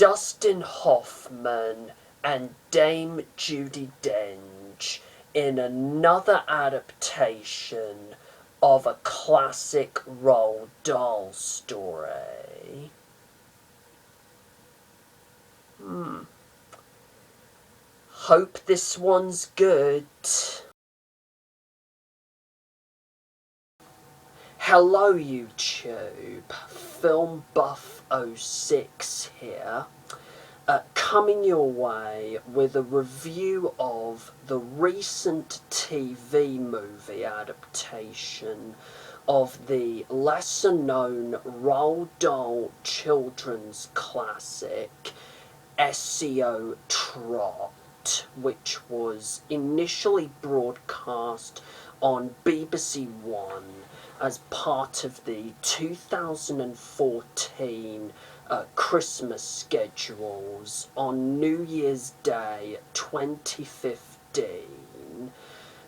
Dustin Hoffman and Dame Judi Dench in another adaptation of a classic Roald Dahl story. Hope this one's good. Hello YouTube, Film Buff 06 here, coming your way with a review of the recent TV movie adaptation of the lesser known Roald Dahl children's classic Esio Trot, which was initially broadcast on BBC One as part of the 2014 Christmas schedules on New Year's Day 2015,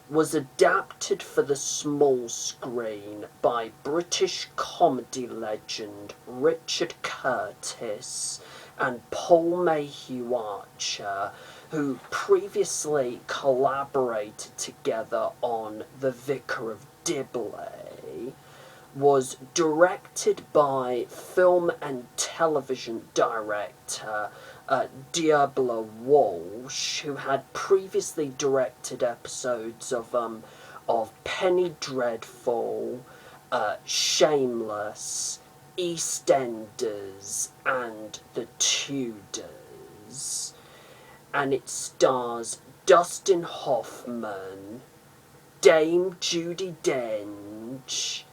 was adapted for the small screen by British comedy legend Richard Curtis and Paul Mayhew Archer, who previously collaborated together on The Vicar of Dearhbla, was directed by film and television director Dearhbla Walsh, who had previously directed episodes of Penny Dreadful, Shameless, EastEnders, and The Tudors. And it stars Dustin Hoffman, Dame Judi Dench,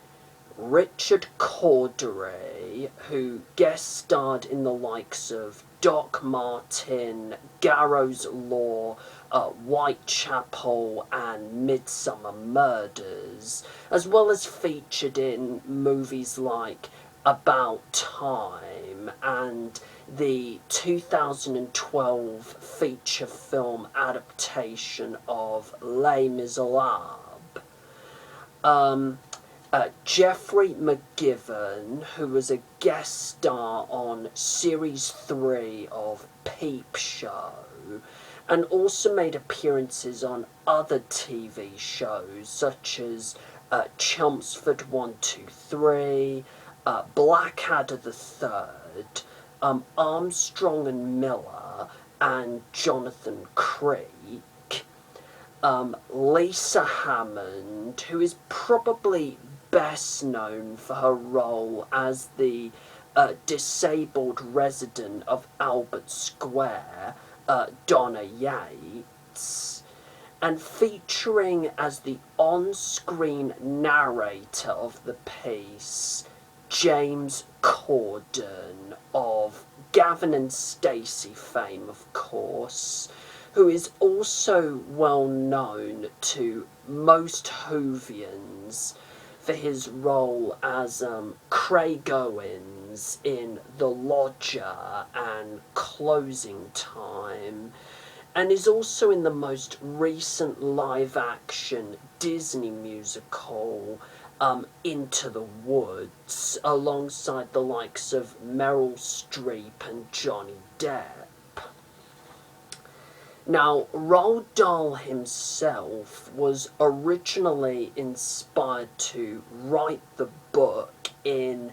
Richard Cordery, who guest starred in the likes of Doc Martin, Garrow's Law, Whitechapel, and Midsummer Murders, as well as featured in movies like About Time and the 2012 feature film adaptation of Les Miserables. Geoffrey McGivern, who was a guest star on Series 3 of Peep Show, and also made appearances on other TV shows such as Chelmsford 123, Blackadder the Third, Armstrong and Miller, and Jonathan Creek. Lisa Hammond, who is probably best known for her role as the disabled resident of Albert Square, Donna Yates, and featuring as the on-screen narrator of the piece, James Corden of Gavin and Stacey fame, of course, who is also well known to most Whovians for his role as Craig Owens in The Lodger and Closing Time, and is also in the most recent live-action Disney musical, Into the Woods, alongside the likes of Meryl Streep and Johnny Depp. Now, Roald Dahl himself was originally inspired to write the book in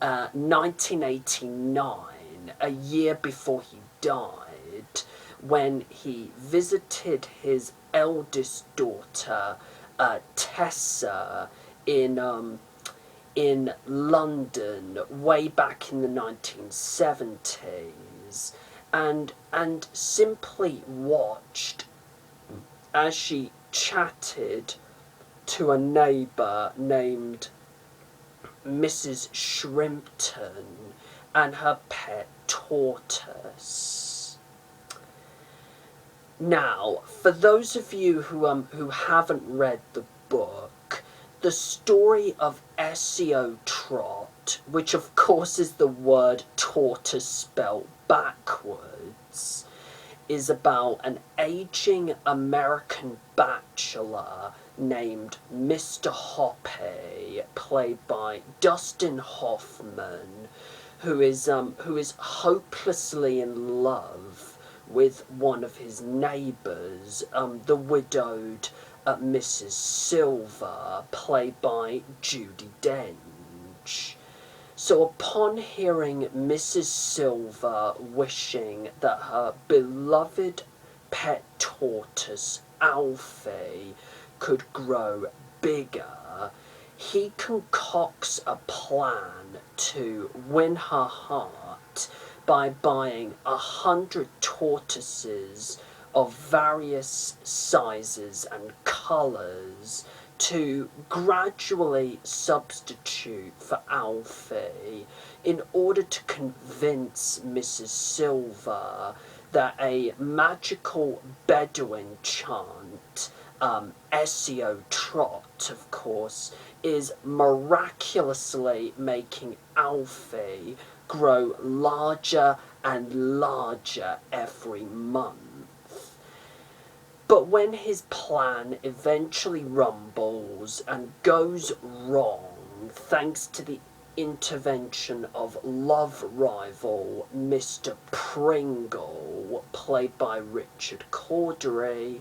1989, a year before he died, when he visited his eldest daughter, Tessa, in London way back in the 1970s. And simply watched as she chatted to a neighbour named Mrs. Shrimpton and her pet tortoise. Now, for those of you who haven't read the book, the story of Esio Trot, which of course is the word tortoise spelled backwards, is about an aging American bachelor named Mr. Hoppe, played by Dustin Hoffman, who is hopelessly in love with one of his neighbours, the widowed Mrs. Silver, played by Judi Dench. So upon hearing Mrs. Silver wishing that her beloved pet tortoise, Alfie, could grow bigger, he concocts a plan to win her heart by buying 100 tortoises of various sizes and colours to gradually substitute for Alfie in order to convince Mrs. Silver that a magical Bedouin chant, Esio Trot, of course, is miraculously making Alfie grow larger and larger every month. But when his plan eventually rumbles and goes wrong, thanks to the intervention of love rival Mr. Pringle, played by Richard Cordery,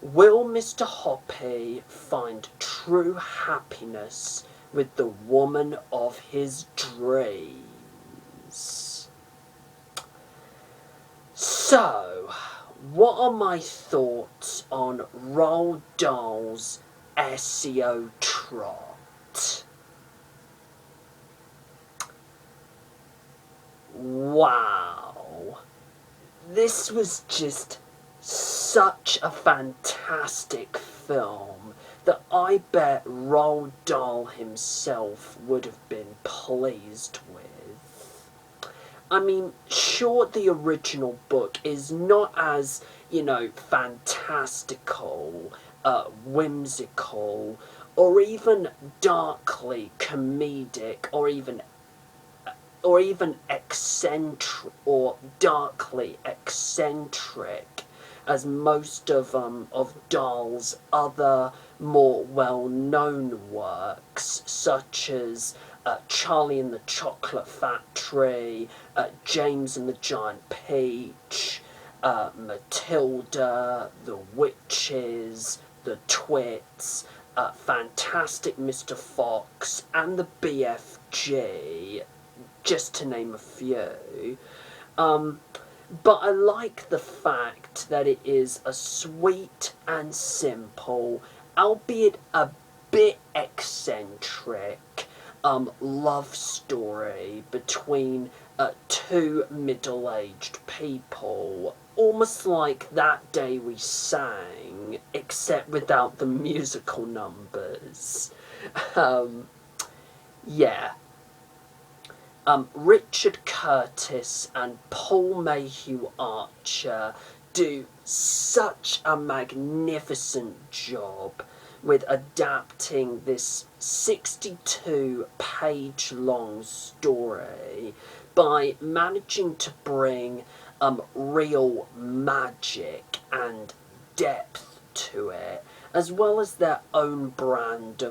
will Mr. Hoppy find true happiness with the woman of his dreams? So, what are my thoughts on Roald Dahl's Esio Trot? Wow. This was just such a fantastic film that I bet Roald Dahl himself would have been pleased with. I mean, sure, the original book is not as, fantastical, whimsical, or even darkly comedic, or even eccentric, or darkly eccentric, as most of Dahl's other more well-known works, such as Charlie and the Chocolate Factory, James and the Giant Peach, Matilda, The Witches, The Twits, Fantastic Mr. Fox, and the BFG, just to name a few. But I like the fact that it is a sweet and simple, albeit a bit eccentric, love story between two middle-aged people, almost like That Day We Sang, except without the musical numbers. Yeah. Richard Curtis and Paul Mayhew Archer do such a magnificent job with adapting this 62-page long story by managing to bring real magic and depth to it, as well as their own brand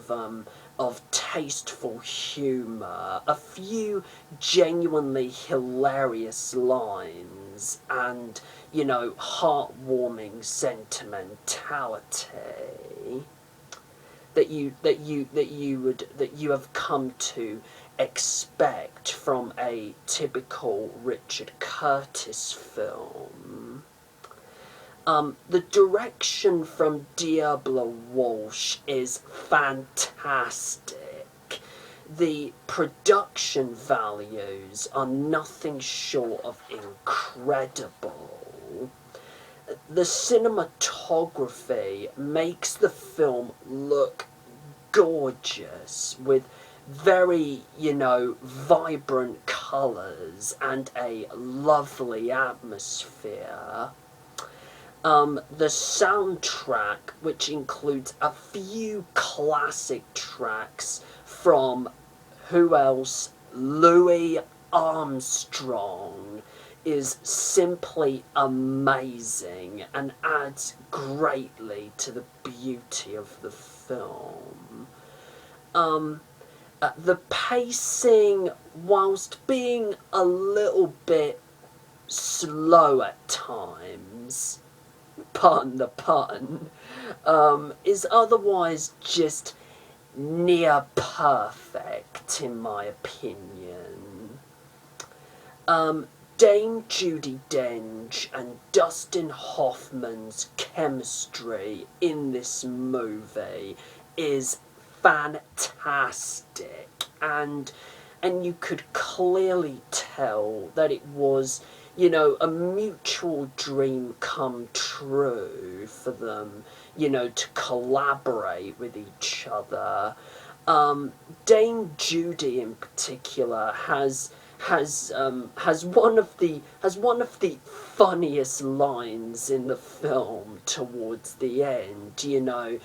of tasteful humour, a few genuinely hilarious lines, and, heartwarming sentimentality that you have come to expect from a typical Richard Curtis film. The direction from Dearhbla Walsh is fantastic. The production values are nothing short of incredible. The cinematography makes the film look gorgeous with very, vibrant colours and a lovely atmosphere. The soundtrack, which includes a few classic tracks from, who else, Louis Armstrong, is simply amazing and adds greatly to the beauty of the film. The pacing, whilst being a little bit slow at times, pardon the pun, is otherwise just near perfect in my opinion. Dame Judi Dench and Dustin Hoffman's chemistry in this movie is fantastic, and you could clearly tell that it was, you know, a mutual dream come true for them, you know, to collaborate with each other. Dame Judi in particular has one of the funniest lines in the film towards the end. You know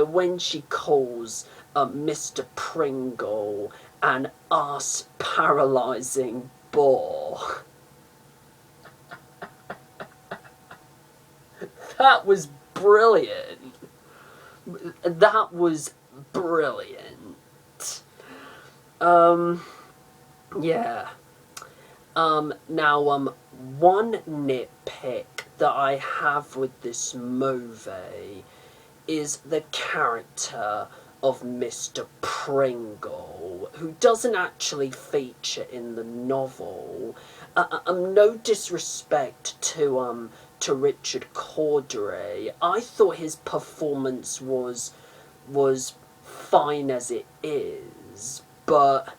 when she calls Mr. Pringle an ass paralyzing bore. That was brilliant. That was brilliant. Yeah. Now, one nitpick that I have with this movie is the character of Mr. Pringle, who doesn't actually feature in the novel. No disrespect to Richard Cordery. I thought his performance was fine as it is, but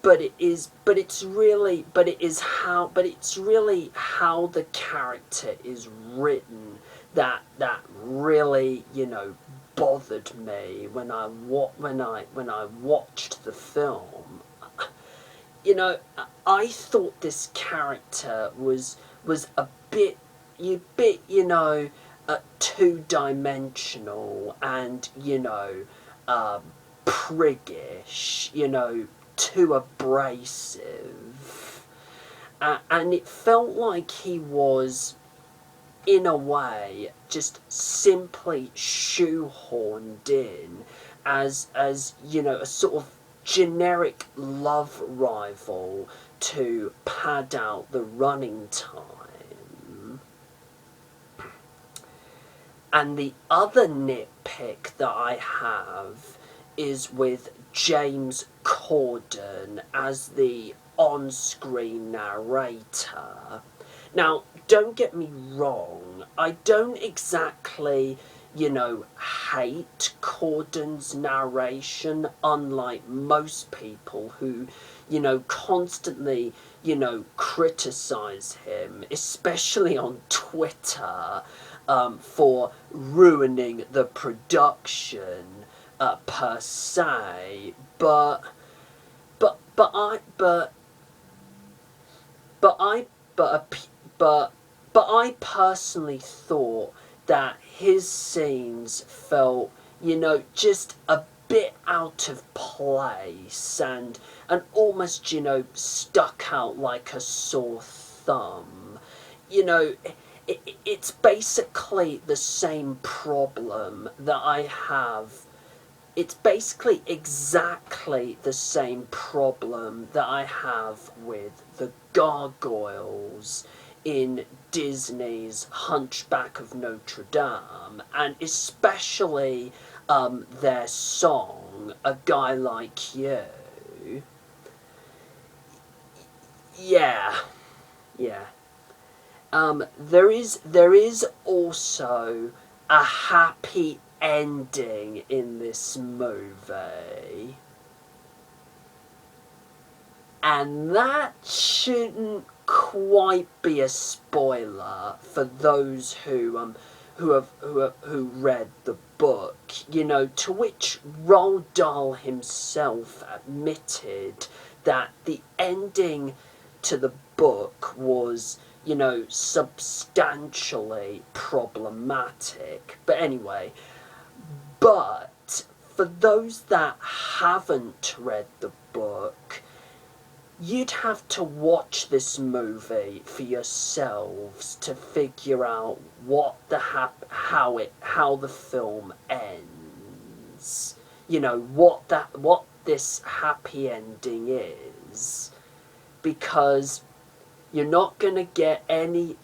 it's really how the character is written that really, you know, bothered me when I watched the film. You know, I thought this character was a bit, you know, two-dimensional and, you know, priggish, you know, too abrasive. And it felt like he was, in a way, just simply shoehorned in as you know, a sort of generic love rival to pad out the running time. And the other nitpick that I have is with James Corden as the on-screen narrator. Now, don't get me wrong, I don't exactly, you know, hate Corden's narration, unlike most people who, you know, constantly, you know, criticise him, especially on Twitter, for ruining the production, per se, but I personally thought that his scenes felt, you know, just a bit out of place and almost, you know, stuck out like a sore thumb. You know, it's basically the same problem that I have. It's basically exactly the same problem that I have with the gargoyles in Disney's Hunchback of Notre Dame, and especially their song, A Guy Like You. Yeah. There is also a happy ending in this movie, and that shouldn't quite be a spoiler for those who read the book, you know, to which Roald Dahl himself admitted that the ending to the book was, you know, substantially problematic. But anyway, but for those that haven't read the book, you'd have to watch this movie for yourselves to figure out what how the film ends. you know, what this happy ending is, because you're not going to get any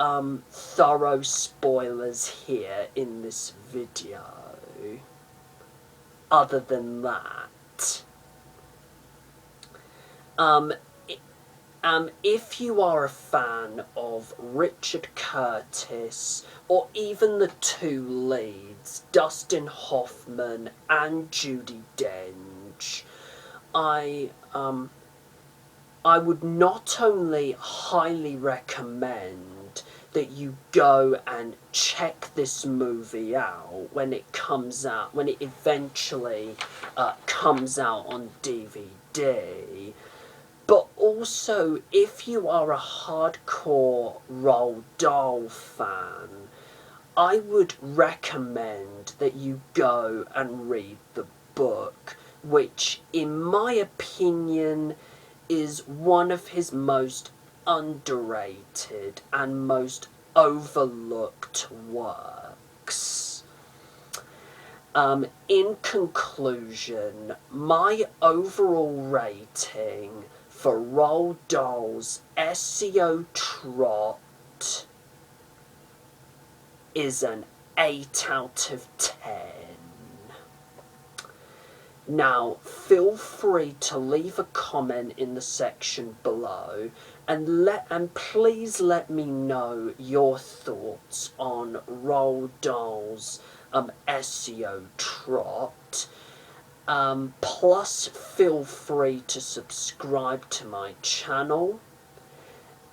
thorough spoilers here in this video other than that. If you are a fan of Richard Curtis, or even the two leads, Dustin Hoffman and Judi Dench, I would not only highly recommend that you go and check this movie out when it comes out, when it eventually comes out on DVD, but also, if you are a hardcore Roald Dahl fan, I would recommend that you go and read the book, which, in my opinion, is one of his most underrated and most overlooked works. In conclusion, my overall rating for Roald Dahl's Esio Trot is an 8 out of 10. Now, feel free to leave a comment in the section below, and please let me know your thoughts on Roald Dahl's Esio Trot. Plus, feel free to subscribe to my channel,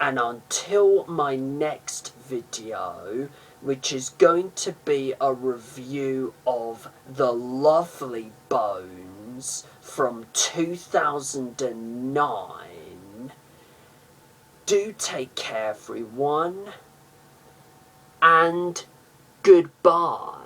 and until my next video, which is going to be a review of The Lovely Bones from 2009, do take care, everyone, and goodbye.